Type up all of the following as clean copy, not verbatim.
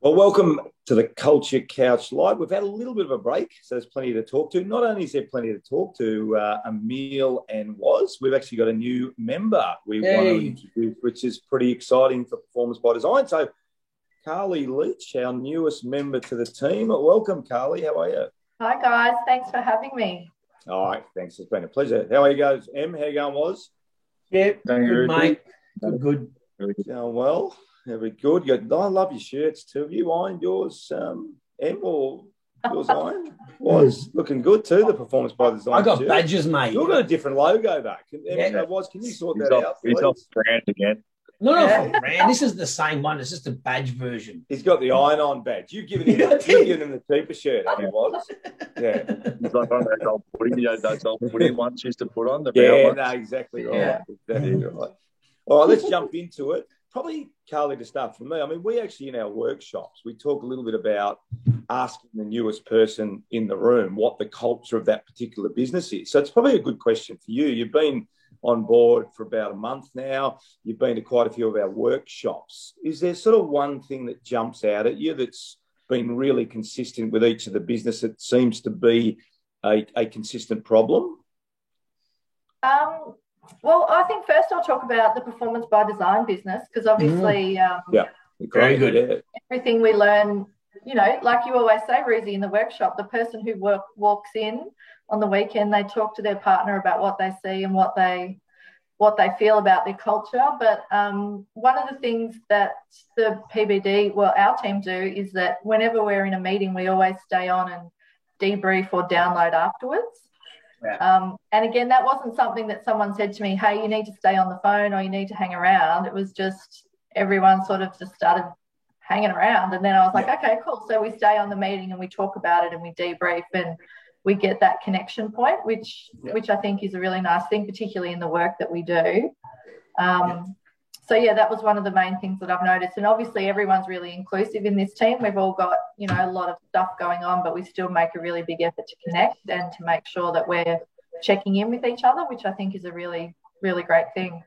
Well, welcome to the Culture Couch Live. We've had a little bit of a break, so there's plenty to talk to. Not only is there plenty to talk to, Emil and Woz, we've actually got a new member we want to introduce, which is pretty exciting for Performance by Design. So, Carly Leach, our newest member to the team. Welcome, Carly. How are you? Hi, guys. Thanks for having me. All right, thanks. It's been a pleasure. How are you guys? How you going, Woz? Yeah, good, mate. Good. Going well. Very good. I love your shirts too. Have you ironed yours, Em, or yours ironed? Was looking good too, the Performance by Design. I got shirt. badges, mate. You've got a different logo though. Can you sort that out, please? He's off brand again. No, brand. This is the same one. It's just a badge version. He's got the iron-on badge. You've given him the cheaper shirt, haven't you, Woz? Yeah. He's like on those old footy, those old footy ones used to put on. Exactly right. Yeah. Exactly right. All right, let's jump into it. Probably, Carly, to start from me, I mean, we actually, in our workshops, we talk a little bit about asking the newest person in the room what the culture of that particular business is. So it's probably a good question for you. You've been on board for about a month now. You've been to quite a few of our workshops. Is there sort of one thing that jumps out at you that's been really consistent with each of the business that seems to be a consistent problem? Well, I think first I'll talk about the Performance by Design business because obviously Very good. Everything we learn, like you always say, Ruzi, in the workshop, the person who walks in on the weekend, they talk to their partner about what they see and what they feel about their culture. But one of the things that the PBD, our team do is that whenever we're in a meeting, we always stay on and debrief or download afterwards. Yeah. And again, that wasn't something that someone said to me, hey, you need to stay on the phone or you need to hang around. It was just everyone sort of just started hanging around. And then I was like, okay, cool. So we stay on the meeting and we talk about it and we debrief and we get that connection point, which I think is a really nice thing, particularly in the work that we do. That was one of the main things that I've noticed. And obviously everyone's really inclusive in this team. We've all got, a lot of stuff going on, but we still make a really big effort to connect and to make sure that we're checking in with each other, which I think is a really, really great thing.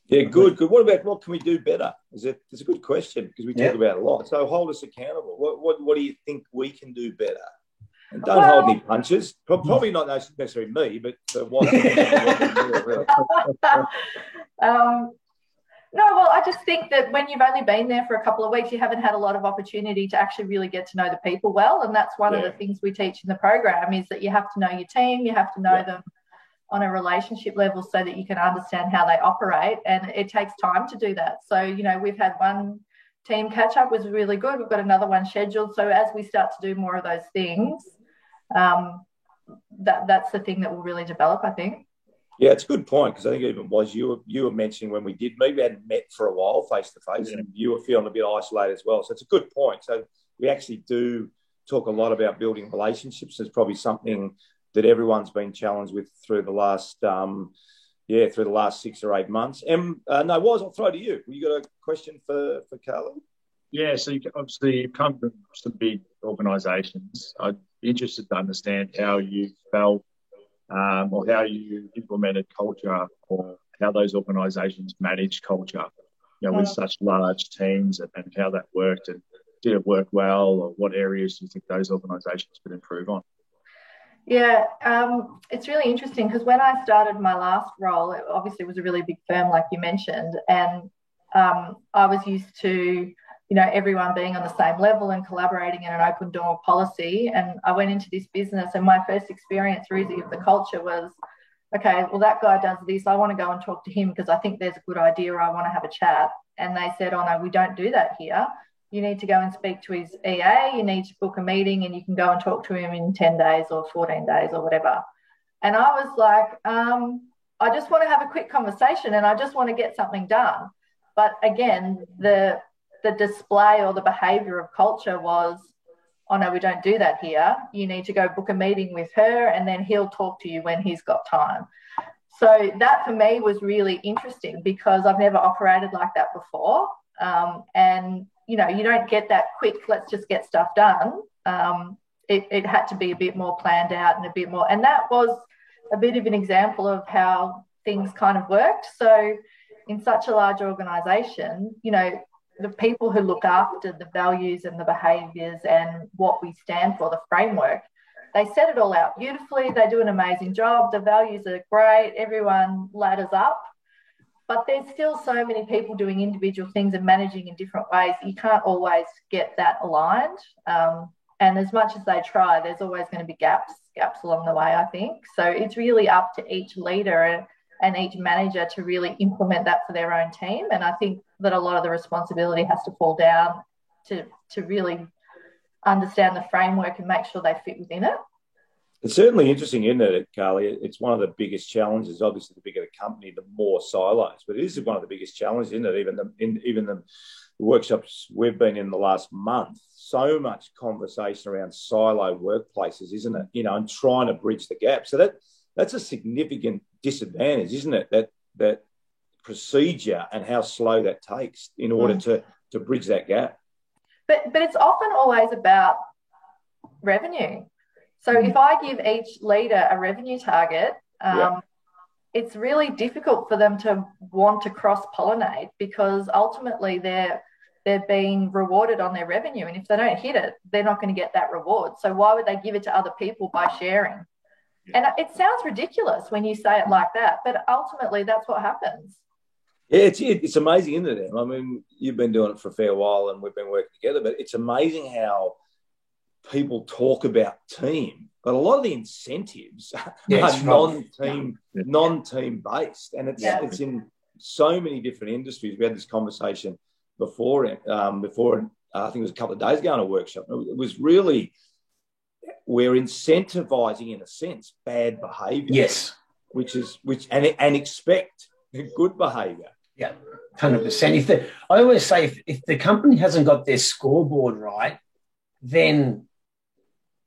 Yeah, good. What can we do better? It's a good question because we talk about it a lot. So hold us accountable. What do you think we can do better? And don't hold any punches. Probably not necessarily me, but what? No, well, I just think that when you've only been there for a couple of weeks, you haven't had a lot of opportunity to actually really get to know the people well. And that's one of the things we teach in the program is that you have to know your team, you have to know them on a relationship level so that you can understand how they operate. And it takes time to do that. So, we've had one team catch up was really good. We've got another one scheduled. So as we start to do more of those things, that's the thing that will really develop, I think. Yeah, it's a good point because I think even was you were mentioning when we did, maybe we hadn't met for a while face to face and you were feeling a bit isolated as well. So it's a good point. So we actually do talk a lot about building relationships. It's probably something that everyone's been challenged with through the last 6 or 8 months. Woz, I'll throw to you. You got a question for Carly? Yeah, so you've come from some big organisations. I'd be interested to understand how you felt or how you implemented culture or how those organisations manage culture, with such large teams and how that worked and did it work well or what areas do you think those organisations could improve on? Yeah, it's really interesting because when I started my last role, it obviously was a really big firm like you mentioned and I was used to everyone being on the same level and collaborating in an open door policy. And I went into this business and my first experience really of the culture was, okay, well, that guy does this. I want to go and talk to him because I think there's a good idea or I want to have a chat. And they said, oh, no, we don't do that here. You need to go and speak to his EA. You need to book a meeting and you can go and talk to him in 10 days or 14 days or whatever. And I was like, I just want to have a quick conversation and I just want to get something done. But again, the display or the behaviour of culture was, oh, no, we don't do that here. You need to go book a meeting with her and then he'll talk to you when he's got time. So that for me was really interesting because I've never operated like that before. And, you don't get that quick, let's just get stuff done. It had to be a bit more planned out and a bit more. And that was a bit of an example of how things kind of worked. So in such a large organisation, the people who look after the values and the behaviours and what we stand for, the framework, they set it all out beautifully. They do an amazing job. The values are great. Everyone ladders up. But there's still so many people doing individual things and managing in different ways. You can't always get that aligned. And as much as they try, there's always going to be gaps along the way, I think. So it's really up to each leader and each manager to really implement that for their own team. And I think that a lot of the responsibility has to fall down to really understand the framework and make sure they fit within it. It's certainly interesting, isn't it, Carly? It's one of the biggest challenges. Obviously, the bigger the company, the more silos. But it is one of the biggest challenges, isn't it? Even the workshops we've been in the last month, so much conversation around silo workplaces, isn't it? You know, and trying to bridge the gap. So that's a significant disadvantage, isn't it? That procedure and how slow that takes in order to bridge that gap. But it's often always about revenue. So if I give each leader a revenue target, it's really difficult for them to want to cross-pollinate because ultimately they're being rewarded on their revenue. And if they don't hit it, they're not going to get that reward. So why would they give it to other people by sharing? And it sounds ridiculous when you say it like that, but ultimately that's what happens. Yeah, it's amazing, isn't it, Em? I mean, you've been doing it for a fair while and we've been working together, but it's amazing how people talk about team, but a lot of the incentives are non-team based, and it's in so many different industries. We had this conversation before I think it was a couple of days ago in a workshop. It was really, we're incentivizing, in a sense, bad behaviour. Yes, and expect good behaviour. Yeah, 100%. I always say if the company hasn't got their scoreboard right, then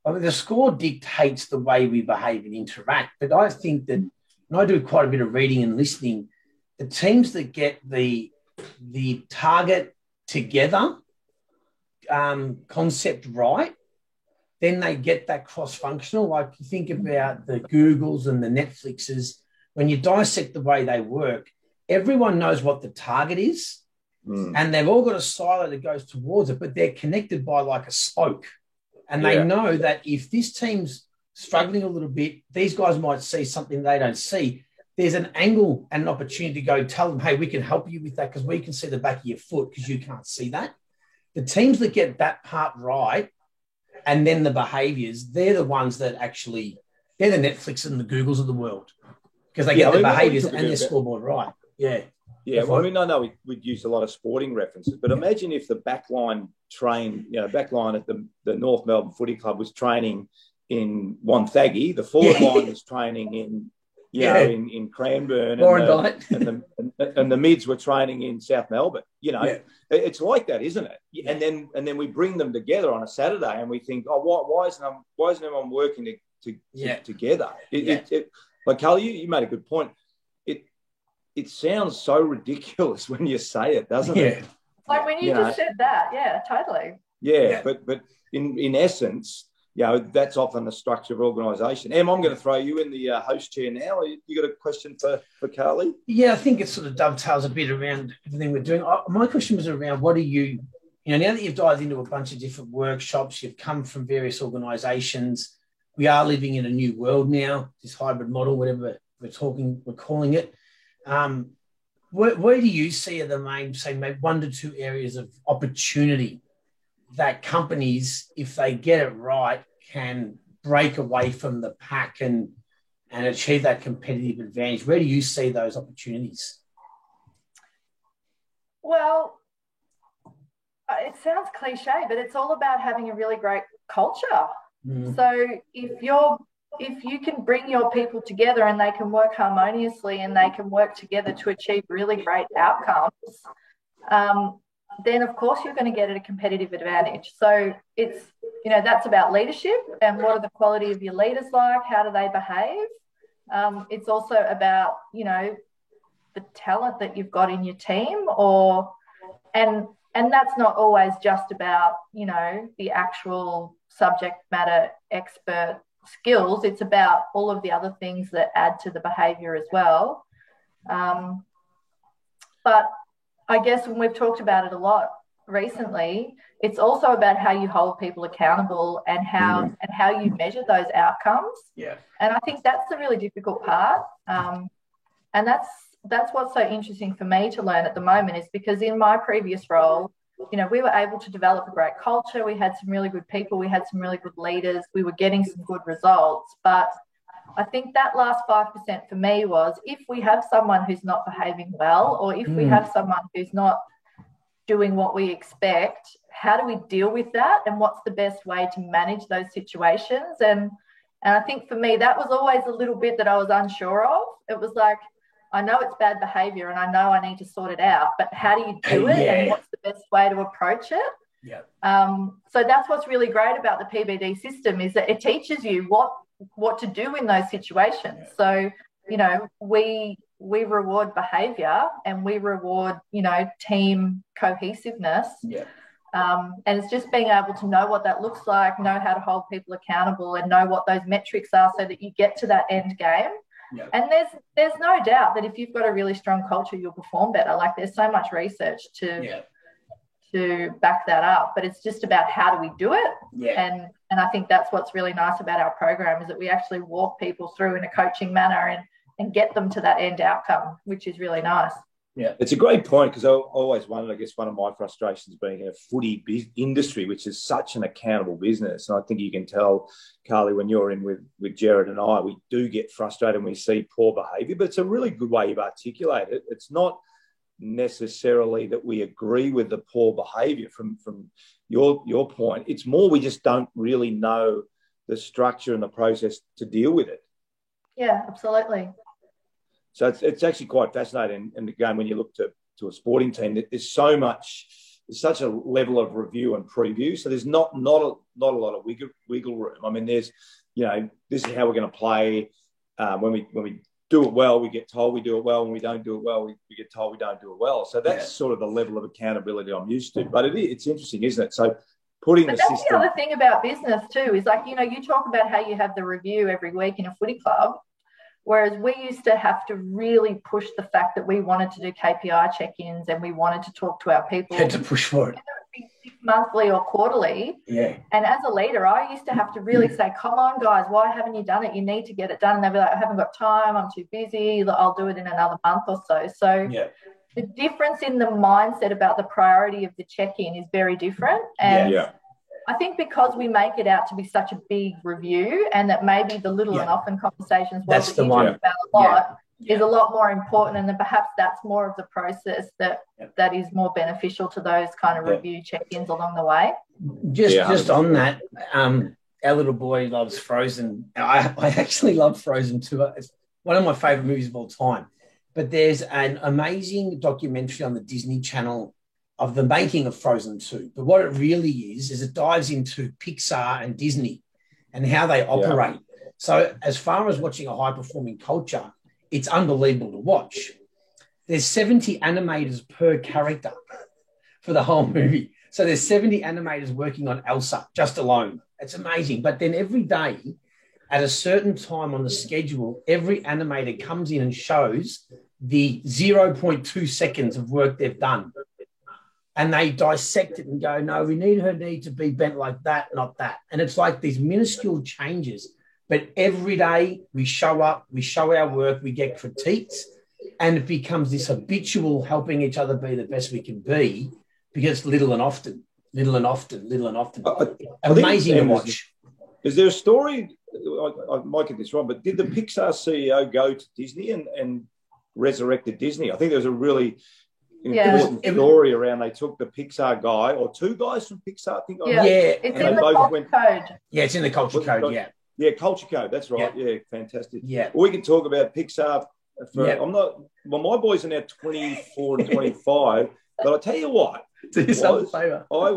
the score dictates the way we behave and interact. But I think that, and I do quite a bit of reading and listening, the teams that get the target together concept right, then they get that cross-functional. Like you think about the Googles and the Netflixes, when you dissect the way they work, everyone knows what the target is and they've all got a silo that goes towards it, but they're connected by like a spoke. And they know that if this team's struggling a little bit, these guys might see something they don't see. There's an angle and an opportunity to go tell them, hey, we can help you with that because we can see the back of your foot because you can't see that. The teams that get that part right and then the behaviours, they're the ones that actually, they're the Netflix and the Googles of the world because they get the behaviours and their scoreboard right. Yeah. Yeah, well, I mean, I know we'd use a lot of sporting references, but imagine if the backline backline at the North Melbourne Footy Club was training in Wonthaggi, the forward line was training in Cranbourne, and the mids were training in South Melbourne. You know, it's like that, isn't it? Yeah. And then we bring them together on a Saturday, and we think, oh, why isn't everyone working together? Like Carly, you made a good point. It sounds so ridiculous when you say it, doesn't it? Like when you just said that, totally. Yeah. But in essence, that's often the structure of organisation. Em, I'm going to throw you in the host chair now. You got a question for Carly? Yeah, I think it sort of dovetails a bit around everything we're doing. My question was around what are you now that you've dived into a bunch of different workshops, you've come from various organisations. We are living in a new world now, this hybrid model, whatever we're calling it. Where do you see are the main, say, maybe 1 to 2 areas of opportunity that companies, if they get it right, can break away from the pack and achieve that competitive advantage? Where do you see those opportunities? Well, it sounds cliche, but it's all about having a really great culture. So if you can bring your people together and they can work harmoniously and they can work together to achieve really great outcomes, then of course you're going to get at a competitive advantage. So it's, that's about leadership and what are the quality of your leaders like? How do they behave? It's also about, the talent that you've got in your team and that's not always just about, the actual subject matter expert skills. It's about all of the other things that add to the behaviour as well. But I guess when we've talked about it a lot, recently, it's also about how you hold people accountable and how you measure those outcomes. Yeah. And I think that's the really difficult part. And that's what's so interesting for me to learn at the moment, is because in my previous role, you know, we were able to develop a great culture. We had some really good people. We had some really good leaders. We were getting some good results. But I think that last 5% for me was, if we have someone who's not behaving well, or if we have someone who's not doing what we expect, how do we deal with that? And what's the best way to manage those situations? And I think for me, that was always a little bit that I was unsure of. It was like, I know it's bad behavior and I know I need to sort it out, but how do you do it? And what's the best way to approach it? Yeah. So that's what's really great about the PBD system, is that it teaches you what to do in those situations. Yeah. So, you know, we reward behavior and we reward, you know, team cohesiveness. Yeah. And it's just being able to know what that looks like, know how to hold people accountable, and know what those metrics are so that you get to that end game. Yep. And there's no doubt that if you've got a really strong culture, you'll perform better. Like, there's so much research to back that up, but it's just about how do we do it. Yeah. And I think that's what's really nice about our program, is that we actually walk people through in a coaching manner and get them to that end outcome, which is really nice. Yeah, it's a great point, because I always wondered, I guess one of my frustrations being in a footy industry, which is such an accountable business. And I think you can tell, Carly, when you're in with Jared and I, we do get frustrated when we see poor behaviour, but it's a really good way you've articulated it. It's not necessarily that we agree with the poor behaviour from your point. It's more we just don't really know the structure and the process to deal with it. Yeah, absolutely. So it's actually quite fascinating. And again, when you look to a sporting team, there's such a level of review and preview. So there's not a lot of wiggle room. I mean, there's, you know, this is how we're going to play. When we do it well, we get told we do it well. When we don't do it well, we get told we don't do it well. So that's sort of the level of accountability I'm used to. But it's interesting, isn't it? So putting the system. The other thing about business too is, like, you know, you talk about how you have the review every week in a footy club. Whereas we used to have to really push the fact that we wanted to do KPI check-ins and we wanted to talk to our people. Had to push for it. Monthly or quarterly. Yeah. And as a leader, I used to have to really say, come on, guys, why haven't you done it? You need to get it done. And they'd be like, I haven't got time. I'm too busy. I'll do it in another month or so. So the difference in the mindset about the priority of the check-in is very different. And I think because we make it out to be such a big review, and that maybe the little and often conversations that's the one about a lot is a lot more important, and then perhaps that's more of the process that is more beneficial to those kind of review check-ins along the way. Just on that, our little boy loves Frozen. I actually love Frozen too. It's one of my favourite movies of all time. But there's an amazing documentary on the Disney Channel of the making of Frozen 2. But what it really is it dives into Pixar and Disney and how they operate. Yeah. So as far as watching a high-performing culture, it's unbelievable to watch. There's 70 animators per character for the whole movie. So there's 70 animators working on Elsa just alone. It's amazing. But then every day at a certain time on the schedule, every animator comes in and shows the 0.2 seconds of work they've done. And they dissect it and go, no, we need her knee to be bent like that, not that. And it's like these minuscule changes. But every day we show up, we show our work, we get critiques, and it becomes this habitual helping each other be the best we can be, because little and often. Amazing to watch. Is there a story, I might get this wrong, but did the Pixar CEO go to Disney and resurrected Disney? I think there was a really important story around. They took the Pixar guy, or two guys from Pixar, I think. It's in the culture code. Yeah, it's in the culture code, Yeah, culture code, that's right. Yeah, fantastic. Yeah. Well, we can talk about Pixar. My boys are now 24 and 25, but I'll tell you what. Do yourself a favour. I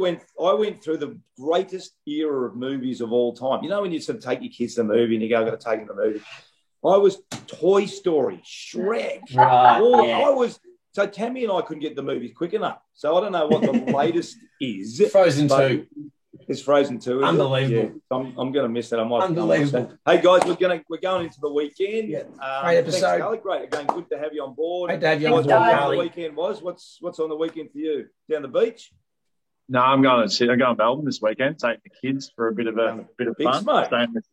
went through the greatest era of movies of all time. You know, when you sort of take your kids to the movie and you go, I've got to take them to the movie. I was Toy Story, Shrek. Right, So Tammy and I couldn't get the movies quick enough. So I don't know what the latest is. Frozen 2. It's Frozen 2. Unbelievable. Yeah, I'm going to miss that. Unbelievable. Hey guys, we're going into the weekend. Yeah. Great episode. Thanks, Carly. Great again. Good to have you on board. Great to have you on board, What Carly. the weekend was? What's on the weekend for you? Down the beach? No, I'm going to Melbourne this weekend. Take the kids for a bit of Big fun. smoke.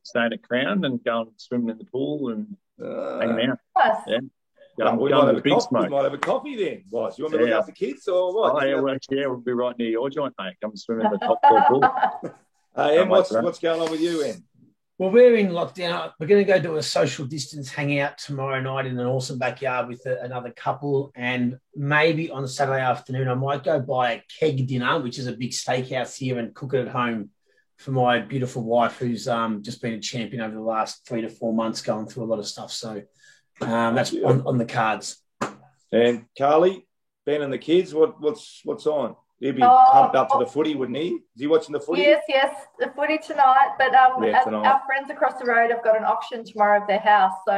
Staying at Crown and going swimming in the pool and hanging out. Nice. Yeah. We might have a coffee then. What? You want me to look after kids or what? Oh, yeah, we'll be right near your joint, mate. Come swim in the top floor pool. Em, what's going on with you, Em? Well, we're in lockdown. We're going to go do a social distance hangout tomorrow night in an awesome backyard with another couple. And maybe on Saturday afternoon, I might go buy a keg dinner, which is a big steakhouse here, and cook it at home for my beautiful wife, who's just been a champion over the last 3 to 4 months, going through a lot of stuff. So that's on the cards. And Carly, Ben and the kids, what's on? He'd be pumped up to the footy, wouldn't he? Is he watching the footy? Yes, the footy tonight. But tonight. Our friends across the road have got an auction tomorrow of their house, so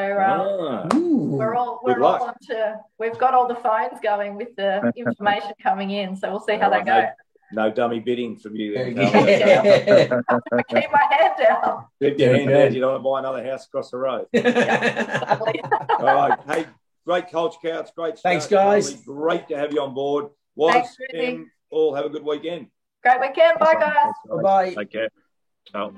we're all on to. We've got all the phones going with the information coming in, so we'll see how they go. No dummy bidding from you then. Keep my hand down. Keep your hand down. You don't want to buy another house across the road. All right. Hey, great culture couch. Great. Thanks, guys. Great to have you on board. Thanks, All have a good weekend. Great weekend. Bye, guys. Bye-bye. Take care. Ciao.